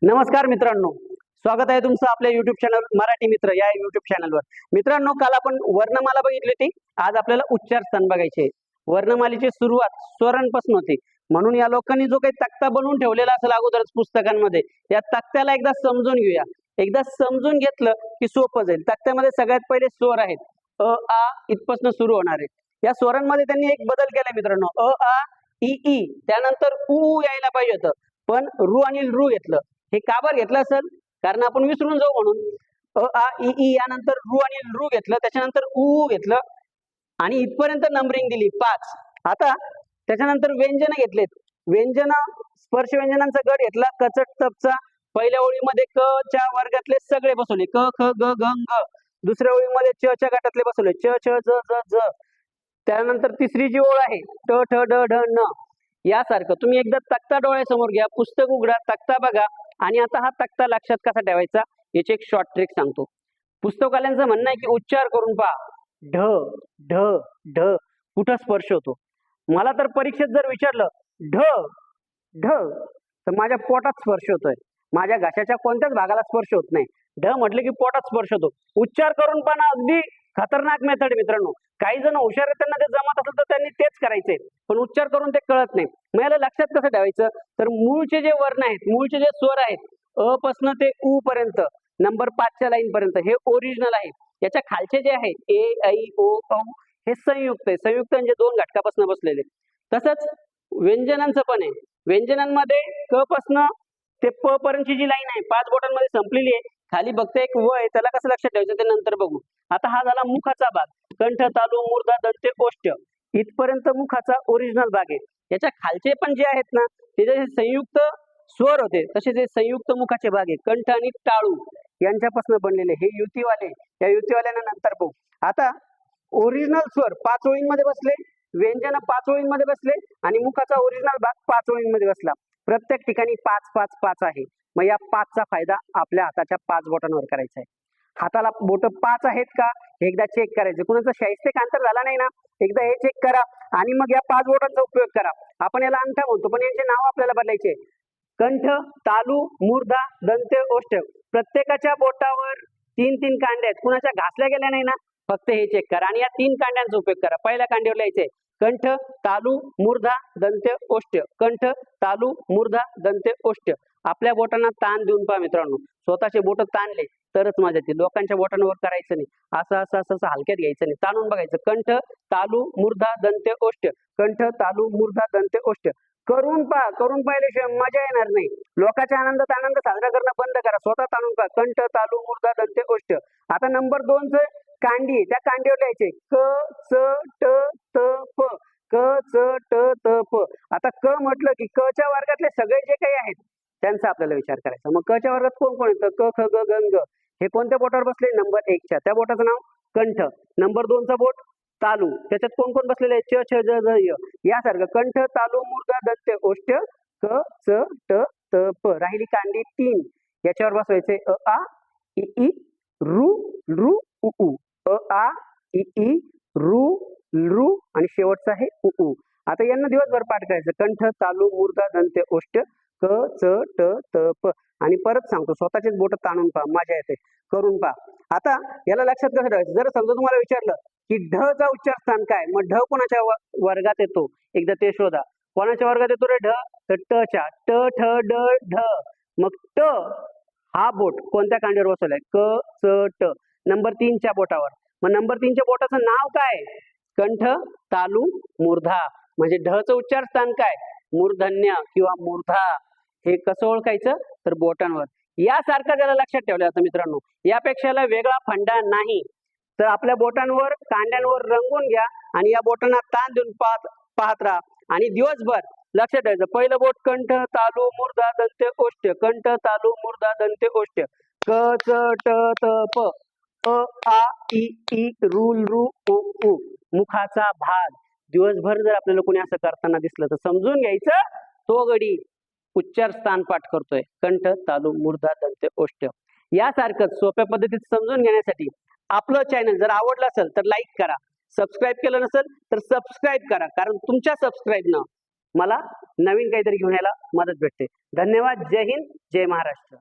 नमस्कार मित्रांनो, स्वागत आहे तुमचं आपल्या युट्यूब चॅनल मराठी मित्र या युट्यूब चॅनलवर। मित्रांनो, काल आपण वर्णमाला बघितली होती, आज आपल्याला उच्चार स्थान बघायचे। वर्णमालेची सुरुवात स्वरांपासून होते, म्हणून या लोकांनी जो काही तक्ता बनवून ठेवलेला असेल अगोदरच पुस्तकांमध्ये, या तक्त्याला एकदा समजून घेऊया। एकदा समजून घेतलं की सोपं जाईल। तक्त्यामध्ये सगळ्यात पहिले स्वर आहेत, अ आ इथपासून सुरू होणार आहे। या स्वरांमध्ये त्यांनी एक बदल केलाय मित्रांनो, अ आ इ ई त्यानंतर उ यायला पाहिजे होतं, पण रू आणि रू घेतलं। हे का बरं घेतलं असेल? कारण आपण विसरून जाऊ म्हणून। अ आ इ ई यानंतर रू आणि रू घेतलं, त्याच्यानंतर उ घेतलं आणि इथपर्यंत नंबरिंग दिली 5। आता त्याच्यानंतर व्यंजन घेतलेत। व्यंजन स्पर्श व्यंजनांचा गट घेतला, कचट तपचा। पहिल्या ओळीमध्ये क च्या वर्गातले सगळे बसवले, क ख ग घ ङ। दुसऱ्या ओळीमध्ये च च्या गटातले बसवले, च छ ज ज झ। त्यानंतर तिसरी जी ओळ आहे, ट ठ ड ढ ण। यासारखं तुम्ही एकदा तक्ता डोळ्यासमोर घ्या, पुस्तक उघडा, तक्ता बघा आणि आता हा तक्ता लक्षात कसा ठेवायचा याची एक शॉर्ट ट्रिक सांगतो। पुस्तकवाल्यांचं म्हणणं आहे की उच्चार करून पहा, ढ ढ ढ कुठं स्पर्श होतो। मला तर परीक्षेत जर विचारलं ढ ढ तर माझ्या पोटात स्पर्श होतोय, माझ्या घशाच्या कोणत्याच भागाला स्पर्श होत नाही। ढ म्हटलं की पोटात स्पर्श होतो। उच्चार करून पण अगदी खतरनाक मेथड मित्रांनो। काही जण हुशार आहेत, त्यांना ते जमत असेल तर त्यांनी तेच करायचे, पण उच्चार करून ते कळत नाही। मग याला लक्षात कसं ठेवायचं, तर मूळचे जे वर्ण आहेत, मूळचे जे स्वर आहेत, अ पासून ते उ पर्यंत नंबर 5 च्या लाईन पर्यंत हे ओरिजिनल आहे। याच्या खालचे जे आहेत ए ऐ ओ औ हे संयुक्त आहे। संयुक्त म्हणजे दोन घटकापासून बसलेले। तसंच व्यंजनांचं पण आहे। व्यंजनांमध्ये क पासून ते प पर्यंतची जी लाईन आहे 5 बोटांमध्ये संपलेली आहे, खाली फक्त एक व आहे, त्याला कसं लक्षात ठेवायचं ते नंतर बघू। आता हा झाला मुखाचा भाग, कंठ तालु मूर्धा दंते ओष्ठ इथपर्यंत मुखाचा ओरिजिनल भाग आहे। याच्या खालचे पण जे आहेत ना, ते जे संयुक्त स्वर होते तसे जे संयुक्त मुखाचे भाग आहे, कंठ आणि टाळू यांच्यापासून बनलेले हे युतीवाले। या युतीवाल्यांना नंतर बघू। आता ओरिजिनल स्वर 5 ओळींमध्ये बसले, व्यंजन 5 ओळींमध्ये बसले आणि मुखाचा ओरिजिनल भाग 5 ओळींमध्ये बसला। प्रत्येक ठिकाणी 5 5 5 आहे। मग या 5 चा फायदा आपल्या हाताच्या 5 बोटांवर करायचा आहे। हाताला बोट 5 आहेत का हे एकदा चेक करायचं। कुणाचा शाहिस्ते अंतर झाला नाही ना, एकदा हे चेक करा आणि मग या 5 बोटांचा उपयोग करा। आपण याला अंगठा म्हणतो, पण यांचे नाव आपल्याला बदलायचे। कंठ तालु मूर्धा दंते ओष्ठ प्रत्येकाच्या बोटावर 3-3 कांड्या आहेत, कुणाच्या घासल्या गेल्या नाही ना, फक्त हे चेक करा आणि या 3 कांड्यांचा उपयोग करा। पहिल्या कांड्यावर लिहायचे कंठ तालु मूर्धा दंते ओष्ठ, कंठ तालु मूर्धा दंते ओष्ठ। आपल्या बोटांना ताण देऊन पहा मित्रांनो, स्वतःचे बोट ताणले तरच मजा येते। लोकांच्या बोटांवर करायचं नाही, असं असं असं असं हलक्यात घ्यायचं नाही, ताणून बघायचं। कंठ तालु मूर्धा दंते ओष्ठ, कंठ तालु मूर्धा दंते ओष्ठ। करून पहा, करून पाहिल्याशिवाय मजा येणार नाही। लोकांच्या आनंदात आनंद साजरा करणं बंद करा, स्वतः ताणून पहा। कंठ तालु मूर्धा दंते ओष्ठ। आता नंबर 2 च कांडी, त्या कांडीवर लिहायचे क च ट त प, क च ट त प। आता क म्हटलं की क च्या वर्गातले सगळे जे काही आहेत त्यांचा आपल्याला विचार करायचा। मग क च्या वर्गात कोण कोण येतं, क ख ग घ ङ। हे कोणत्या बोटावर बसले, नंबर 1 च्या, त्या बोटाचं नाव कंठ। नंबर 2 चा बोट तालु, त्याच्यात कोण कोण बसलेले च छ ज झ य। यासारखं कंठ तालु मूर्धा दंते ओष्ठ, क च ट त प। राहिली कांडी 3, याच्यावर बसवायचे अ आ इ ई रू रू उ उ, अ आ इ ई रू रू आणि शेवटचा आहे उ उ। आता यांना दिवसभर पाठ करायचं, कंठ तालु मूर्धा दंते ओष्ठ, क च ट त प। आणि परत सांगतो, स्वतःचेच बोट ताणून पहा, मजा येते, करून पहा। आता याला लक्षात कसं ठेवायचं, जर समजा तुम्हाला विचारलं की ढ चा उच्चार स्थान काय, मग ढ कोणाच्या वर्गात येतो एकदा ते शोधा। कोणाच्या वर्गात येतो रे ढ, तर ट च्या, ट ठ ड ढ। मग ट हा बोट कोणत्या कांडीवर बसवलाय, क च ट, नंबर 3 च्या बोटावर। मग नंबर 3 च्या बोटाचं नाव काय, कंठ तालु मूर्धा। म्हणजे ढ चं उच्चार स्थान काय, मूर्धन्य किंवा मूर्धा। हे कसं ओळखायचं, तर बोटांवर। यासारखं त्याला लक्षात ठेवलं जातं मित्रांनो, यापेक्षा वेगळा फंडा नाही। तर आपल्या बोटांवर कांड्यांवर रंगून घ्या आणि या बोटांना ताण देऊन पाहत राहा आणि दिवसभर लक्षात ठेवायचं। पहिलं बोट कंठ तालु मूर्धा दंते ओष्ठ, कंठ तालु मूर्धा दंते ओष्ठ, क च ट त प, अ आ इ ई रू रू उ उ। मुखाचा भाग दिवसभर जर आपल्याला कोणी असं करताना दिसलं तर समजून घ्यायचं, तो गडी उच्चार स्थान पाठ करतोय, कंठ तालु मूर्धा दंते ओष्ठ। यासारखंच सोप्या पद्धतीत समजून घेण्यासाठी आपलं चॅनल जर आवडलं असेल तर लाईक करा, सबस्क्राईब केलं नसेल तर सबस्क्राईब करा, कारण तुमच्या सबस्क्राईबनं मला नवीन काहीतरी घेऊन यायला मदत भेटते. धन्यवाद. जय हिंद, जय महाराष्ट्र.